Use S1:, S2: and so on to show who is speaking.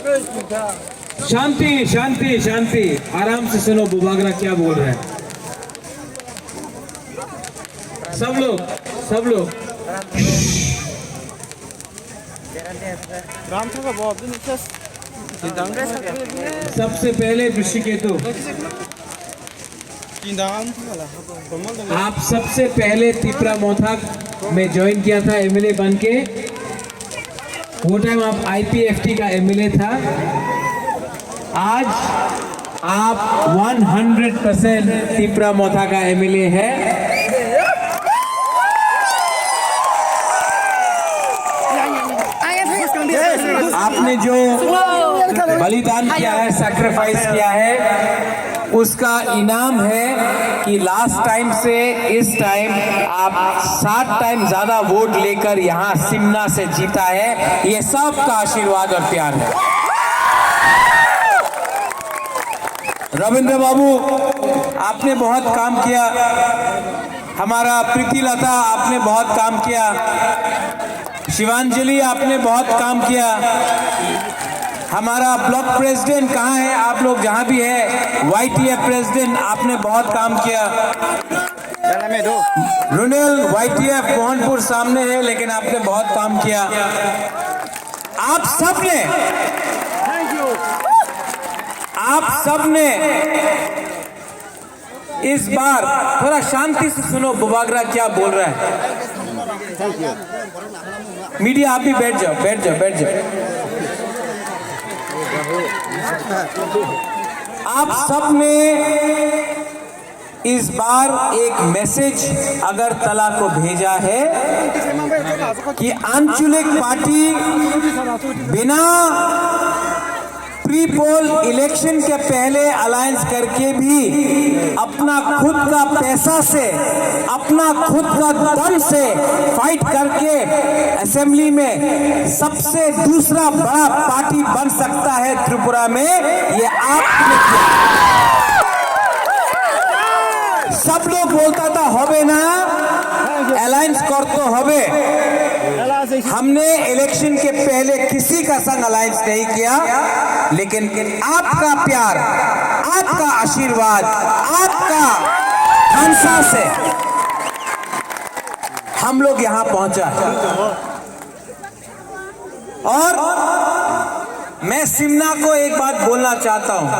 S1: शांति शांति शांति, आराम से सुनो बुबागरा क्या बोल रहे हैं। सब लोग सबसे पहले ऋषिकेतु, आप सबसे पहले तिपरा मोथाक में ज्वाइन किया था एमएलए बन के। वो टाइम आप आईपीएफटी का एमएलए था। आज आप 100% तिपरा मोथा का एमएलए है। आपने जो बलिदान किया है, सैक्रिफाइस किया है, उसका इनाम है कि लास्ट टाइम से इस टाइम आप 7 टाइम ज्यादा वोट लेकर यहाँ सिमना से जीता है। ये सबका आशीर्वाद और प्यार है। रविंद्र बाबू, आपने बहुत काम किया। हमारा प्रीति लता, आपने बहुत काम किया। शिवांजलि, आपने बहुत काम किया। हमारा ब्लॉक प्रेसिडेंट कहाँ है? आप लोग जहाँ भी है, वाईटीएफ प्रेसिडेंट, आपने बहुत काम किया। रुनेल वाईटीएफ मोहनपुर सामने है, लेकिन आपने बहुत काम किया। आप सबने इस बार, थोड़ा शांति से सुनो बुबागरा क्या बोल रहा है। मीडिया आप भी बैठ जाओ। आप सबने इस बार एक मैसेज अगरतला को भेजा है कि आंचलिक पार्टी बिना प्री पोल इलेक्शन के पहले अलायंस करके भी अपना खुद का पैसा से, अपना खुद का दम से फाइट करके असेंबली में सबसे दूसरा बड़ा पार्टी बन सकता है त्रिपुरा में। ये आपने किया। सब लोग बोलता था होबे ना, अलायंस कर तो होबे। हमने इलेक्शन के पहले किसी का संग अलायंस नहीं किया, लेकिन आपका प्यार, आपका आशीर्वाद, आपका हंसा से हम लोग यहां पहुंचा है। और मैं सिमना को एक बात बोलना चाहता हूं।